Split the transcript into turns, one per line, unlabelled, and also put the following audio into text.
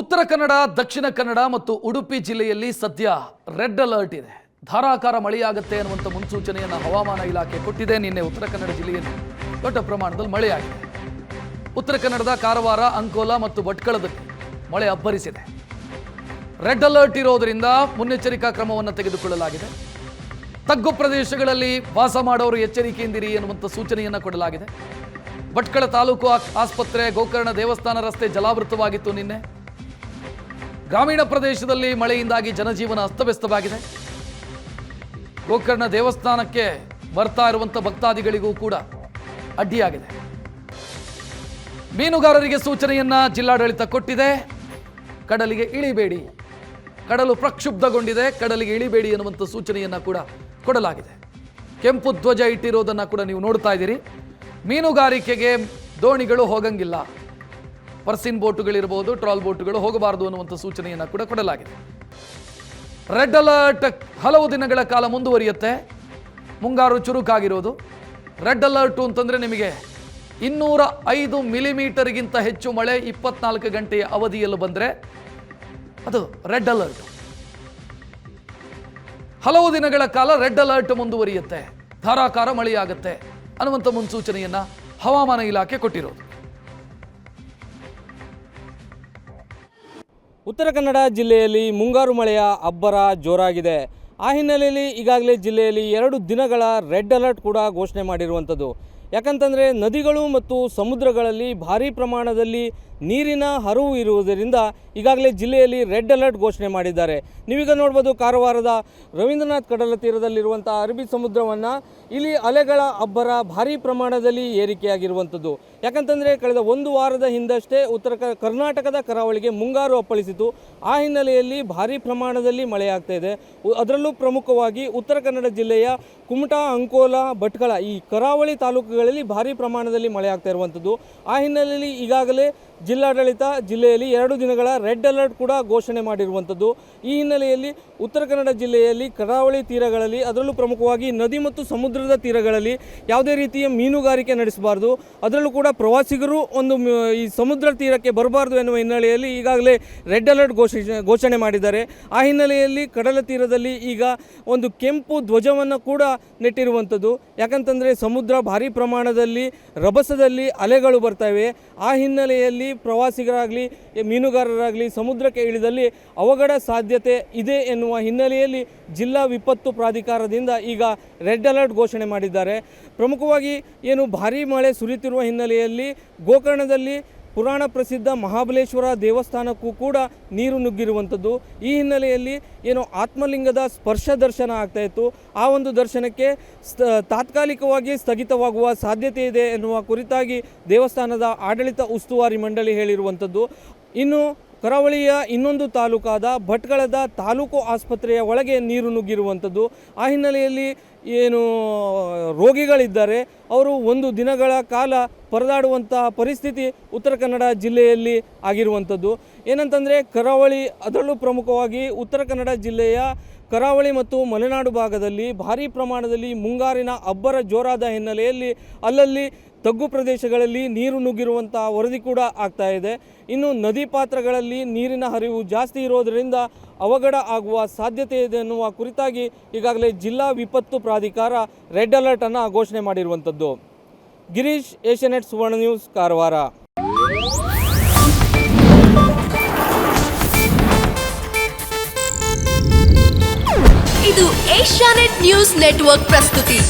ಉತ್ತರ ಕನ್ನಡ, ದಕ್ಷಿಣ ಕನ್ನಡ ಮತ್ತು ಉಡುಪಿ ಜಿಲ್ಲೆಯಲ್ಲಿ ಸದ್ಯ ರೆಡ್ ಅಲರ್ಟ್ ಇದೆ. ಧಾರಾಕಾರ ಮಳೆಯಾಗುತ್ತೆ ಅನ್ನುವಂಥ ಮುನ್ಸೂಚನೆಯನ್ನು ಹವಾಮಾನ ಇಲಾಖೆ ಕೊಟ್ಟಿದೆ. ನಿನ್ನೆ ಉತ್ತರ ಕನ್ನಡ ಜಿಲ್ಲೆಯಲ್ಲಿ ದೊಡ್ಡ ಪ್ರಮಾಣದಲ್ಲಿ ಮಳೆಯಾಗಿದೆ. ಉತ್ತರ ಕನ್ನಡದ ಕಾರವಾರ, ಅಂಕೋಲಾ ಮತ್ತು ಭಟ್ಕಳದಲ್ಲಿ ಮಳೆ ಅಬ್ಬರಿಸಿದೆ. ರೆಡ್ ಅಲರ್ಟ್ ಇರೋದರಿಂದ ಮುನ್ನೆಚ್ಚರಿಕಾ ಕ್ರಮವನ್ನು ತೆಗೆದುಕೊಳ್ಳಲಾಗಿದೆ. ತಗ್ಗು ಪ್ರದೇಶಗಳಲ್ಲಿ ವಾಸ ಮಾಡೋರು ಎಚ್ಚರಿಕೆಯಿಂದಿರಿ ಎನ್ನುವಂಥ ಸೂಚನೆಯನ್ನು ಕೊಡಲಾಗಿದೆ. ಭಟ್ಕಳ ತಾಲೂಕು ಆಸ್ಪತ್ರೆ, ಗೋಕರ್ಣ ದೇವಸ್ಥಾನ ರಸ್ತೆ ಜಲಾವೃತವಾಗಿತ್ತು. ನಿನ್ನೆ ಗ್ರಾಮೀಣ ಪ್ರದೇಶದಲ್ಲಿ ಮಳೆಯಿಂದಾಗಿ ಜನಜೀವನ ಅಸ್ತವ್ಯಸ್ತವಾಗಿದೆ. ಗೋಕರ್ಣ ದೇವಸ್ಥಾನಕ್ಕೆ ಬರ್ತಾ ಇರುವಂಥ ಭಕ್ತಾದಿಗಳಿಗೂ ಕೂಡ ಅಡ್ಡಿಯಾಗಿದೆ. ಮೀನುಗಾರರಿಗೆ ಸೂಚನೆಯನ್ನ ಜಿಲ್ಲಾಡಳಿತ ಕೊಟ್ಟಿದೆ. ಕಡಲಿಗೆ ಇಳಿಬೇಡಿ, ಕಡಲು ಪ್ರಕ್ಷುಬ್ಧಗೊಂಡಿದೆ, ಕಡಲಿಗೆ ಇಳಿಬೇಡಿ ಎನ್ನುವಂಥ ಸೂಚನೆಯನ್ನ ಕೂಡ ಕೊಡಲಾಗಿದೆ. ಕೆಂಪು ಧ್ವಜ ಇಟ್ಟಿರೋದನ್ನ ಕೂಡ ನೀವು ನೋಡ್ತಾ ಇದ್ದೀರಿ. ಮೀನುಗಾರಿಕೆಗೆ ದೋಣಿಗಳು ಹೋಗಂಗಿಲ್ಲ, ಪರ್ಸಿನ್ ಬೋಟುಗಳಿರ್ಬೋದು, ಟ್ರಾಲ್ ಬೋಟುಗಳು ಹೋಗಬಾರದು ಅನ್ನುವಂಥ ಸೂಚನೆಯನ್ನು ಕೂಡ ಕೊಡಲಾಗಿದೆ. ರೆಡ್ ಅಲರ್ಟ್ ಹಲವು ದಿನಗಳ ಕಾಲ ಮುಂದುವರಿಯುತ್ತೆ. ಮುಂಗಾರು ಚುರುಕಾಗಿರೋದು. ರೆಡ್ ಅಲರ್ಟು ಅಂತಂದರೆ ನಿಮಗೆ 205 ಮಿಲಿಮೀಟರ್ಗಿಂತ ಹೆಚ್ಚು ಮಳೆ 24 ಗಂಟೆಯ ಅವಧಿಯಲ್ಲಿ ಬಂದರೆ ಅದು ರೆಡ್ ಅಲರ್ಟ್. ಹಲವು ದಿನಗಳ ಕಾಲ ರೆಡ್ ಅಲರ್ಟ್ ಮುಂದುವರಿಯುತ್ತೆ, ಧಾರಾಕಾರ ಮಳೆಯಾಗುತ್ತೆ ಅನ್ನುವಂಥ ಮುನ್ಸೂಚನೆಯನ್ನು ಹವಾಮಾನ ಇಲಾಖೆ ಕೊಟ್ಟಿರೋದು.
ಉತ್ತರ ಕನ್ನಡ ಜಿಲ್ಲೆಯಲ್ಲಿ ಮುಂಗಾರು ಮಳೆಯ ಅಬ್ಬರ ಜೋರಾಗಿದೆ. ಆ ಹಿನ್ನೆಲೆಯಲ್ಲಿ ಈಗಾಗಲೇ ಜಿಲ್ಲೆಯಲ್ಲಿ 2 ದಿನಗಳ ರೆಡ್ ಅಲರ್ಟ್ ಕೂಡ ಘೋಷಣೆ ಮಾಡಿರುವಂಥದ್ದು. ಯಾಕಂತಂದರೆ ನದಿಗಳು ಮತ್ತು ಸಮುದ್ರಗಳಲ್ಲಿ ಭಾರೀ ಪ್ರಮಾಣದಲ್ಲಿ ನೀರಿನ ಹರಿವು ಇರುವುದರಿಂದ ಈಗಾಗಲೇ ಜಿಲ್ಲೆಯಲ್ಲಿ ರೆಡ್ ಅಲರ್ಟ್ ಘೋಷಣೆ ಮಾಡಿದ್ದಾರೆ. ನೀವೀಗ ನೋಡ್ಬೋದು ಕಾರವಾರದ ರವೀಂದ್ರನಾಥ್ ಕಡಲ ತೀರದಲ್ಲಿರುವಂಥ ಅರಬ್ಬಿ ಸಮುದ್ರವನ್ನು ಇಲ್ಲಿ ಅಲೆಗಳ ಅಬ್ಬರ ಭಾರೀ ಪ್ರಮಾಣದಲ್ಲಿ ಏರಿಕೆಯಾಗಿರುವಂಥದ್ದು. ಯಾಕಂತಂದರೆ ಕಳೆದ 1 ವಾರದ ಹಿಂದಷ್ಟೇ ಕರ್ನಾಟಕದ ಕರಾವಳಿಗೆ ಮುಂಗಾರು ಅಪ್ಪಳಿಸಿತು. ಆ ಹಿನ್ನೆಲೆಯಲ್ಲಿ ಭಾರೀ ಪ್ರಮಾಣದಲ್ಲಿ ಮಳೆಯಾಗ್ತಾ ಇದೆ. ಅದರಲ್ಲೂ ಪ್ರಮುಖವಾಗಿ ಉತ್ತರ ಕನ್ನಡ ಜಿಲ್ಲೆಯ ಕುಮಟಾ, ಅಂಕೋಲಾ, ಭಟ್ಕಳ ಈ ಕರಾವಳಿ ತಾಲೂಕುಗಳಲ್ಲಿ ಭಾರೀ ಪ್ರಮಾಣದಲ್ಲಿ ಮಳೆಯಾಗ್ತಾ ಇರುವಂಥದ್ದು. ಆ ಹಿನ್ನೆಲೆಯಲ್ಲಿ ಈಗಾಗಲೇ ಜಿಲ್ಲಾಡಳಿತ ಜಿಲ್ಲೆಯಲ್ಲಿ 2 ದಿನಗಳ ರೆಡ್ ಅಲರ್ಟ್ ಕೂಡ ಘೋಷಣೆ ಮಾಡಿರುವಂಥದ್ದು. ಈ ಹಿನ್ನೆಲೆಯಲ್ಲಿ ಉತ್ತರ ಕನ್ನಡ ಜಿಲ್ಲೆಯಲ್ಲಿ ಕರಾವಳಿ ತೀರಗಳಲ್ಲಿ, ಅದರಲ್ಲೂ ಪ್ರಮುಖವಾಗಿ ನದಿ ಮತ್ತು ಸಮುದ್ರದ ತೀರಗಳಲ್ಲಿ ಯಾವುದೇ ರೀತಿಯ ಮೀನುಗಾರಿಕೆ ನಡೆಸಬಾರ್ದು, ಅದರಲ್ಲೂ ಕೂಡ ಪ್ರವಾಸಿಗರು ಈ ಸಮುದ್ರ ತೀರಕ್ಕೆ ಬರಬಾರ್ದು ಎನ್ನುವ ಹಿನ್ನೆಲೆಯಲ್ಲಿ ಈಗಾಗಲೇ ರೆಡ್ ಅಲರ್ಟ್ ಘೋಷಣೆ ಮಾಡಿದ್ದಾರೆ. ಆ ಹಿನ್ನೆಲೆಯಲ್ಲಿ ಕಡಲ ತೀರದಲ್ಲಿ ಈಗ ಒಂದು ಕೆಂಪು ಧ್ವಜವನ್ನು ಕೂಡ ನೆಟ್ಟಿರುವಂಥದ್ದು. ಯಾಕಂತಂದರೆ ಸಮುದ್ರ ಭಾರೀ ಪ್ರಮಾಣದಲ್ಲಿ ರಭಸದಲ್ಲಿ ಅಲೆಗಳು ಬರ್ತವೆ. ಆ ಹಿನ್ನೆಲೆಯಲ್ಲಿ ಪ್ರವಾಸಿಗರಾಗಲಿ ಮೀನುಗಾರರಾಗಲಿ ಸಮುದ್ರಕ್ಕೆ ಇಳಿದಲ್ಲಿ ಅವಘಡ ಸಾಧ್ಯತೆ ಇದೆ ಎನ್ನುವ ಹಿನ್ನೆಲೆಯಲ್ಲಿ ಜಿಲ್ಲಾ ವಿಪತ್ತು ಪ್ರಾಧಿಕಾರದಿಂದ ಈಗ ರೆಡ್ ಅಲರ್ಟ್ ಘೋಷಣೆ ಮಾಡಿದ್ದಾರೆ. ಪ್ರಮುಖವಾಗಿ ಏನು ಭಾರೀ ಮಳೆ ಸುರಿಯುತ್ತಿರುವ ಹಿನ್ನೆಲೆಯಲ್ಲಿ ಗೋಕರ್ಣದಲ್ಲಿ ಪುರಾಣ ಪ್ರಸಿದ್ಧ ಮಹಾಬಲೇಶ್ವರ ದೇವಸ್ಥಾನಕ್ಕೂ ಕೂಡ ನೀರು ನುಗ್ಗಿರುವಂಥದ್ದು. ಈ ಹಿನ್ನೆಲೆಯಲ್ಲಿ ಏನು ಆತ್ಮಲಿಂಗದ ಸ್ಪರ್ಶ ದರ್ಶನ ಆಗ್ತಾ ಇತ್ತು, ಆ ಒಂದು ದರ್ಶನಕ್ಕೆ ತಾತ್ಕಾಲಿಕವಾಗಿ ಸ್ಥಗಿತವಾಗುವ ಸಾಧ್ಯತೆ ಇದೆ ಎನ್ನುವ ಕುರಿತಾಗಿ ದೇವಸ್ಥಾನದ ಆಡಳಿತ ಉಸ್ತುವಾರಿ ಮಂಡಳಿ ಹೇಳಿರುವಂಥದ್ದು. ಇನ್ನು ಕರಾವಳಿಯ ಇನ್ನೊಂದು ತಾಲೂಕಾದ ಭಟ್ಕಳದ ತಾಲೂಕು ಆಸ್ಪತ್ರೆಯ ಒಳಗೆ ನೀರು ನುಗ್ಗಿರುವಂಥದ್ದು. ಆ ಹಿನ್ನೆಲೆಯಲ್ಲಿ ಏನು ರೋಗಿಗಳಿದ್ದಾರೆ ಅವರು 1 ದಿನಗಳ ಕಾಲ ಪರದಾಡುವಂತಹ ಪರಿಸ್ಥಿತಿ ಉತ್ತರ ಕನ್ನಡ ಜಿಲ್ಲೆಯಲ್ಲಿ ಆಗಿರುವಂಥದ್ದು. ಏನಂತಂದರೆ ಕರಾವಳಿ, ಅದರಲ್ಲೂ ಪ್ರಮುಖವಾಗಿ ಉತ್ತರ ಕನ್ನಡ ಜಿಲ್ಲೆಯ ಕರಾವಳಿ ಮತ್ತು ಮಲೆನಾಡು ಭಾಗದಲ್ಲಿ ಭಾರೀ ಪ್ರಮಾಣದಲ್ಲಿ ಮುಂಗಾರಿನ ಅಬ್ಬರ ಜೋರಾದ ಹಿನ್ನೆಲೆಯಲ್ಲಿ ಅಲ್ಲಲ್ಲಿ ತಗ್ಗು ಪ್ರದೇಶಗಳಲ್ಲಿ ನೀರು ನುಗ್ಗಿರುವಂಥ ವರದಿ ಕೂಡ ಆಗ್ತಾ ಇದೆ. ಇನ್ನು ನದಿ ಪಾತ್ರಗಳಲ್ಲಿ ನೀರಿನ ಹರಿವು ಜಾಸ್ತಿ ಇರೋದರಿಂದ ಅವಘಡ ಆಗುವ ಸಾಧ್ಯತೆ ಇದೆ ಎನ್ನುವ ಕುರಿತಾಗಿ ಈಗಾಗಲೇ ಜಿಲ್ಲಾ ವಿಪತ್ತು ಪ್ರಾಧಿಕಾರ ರೆಡ್ ಅಲರ್ಟನ್ನು ಘೋಷಣೆ ಮಾಡಿರುವಂಥದ್ದು. ಗಿರೀಶ್, ಏಷ್ಯಾನೆಟ್ ಸುವರ್ಣ ನ್ಯೂಸ್, ಕಾರವಾರ.
ಇದು ಏಷ್ಯಾನೆಟ್ ನ್ಯೂಸ್ ನೆಟ್ವರ್ಕ್ ಪ್ರಸ್ತುತಿ.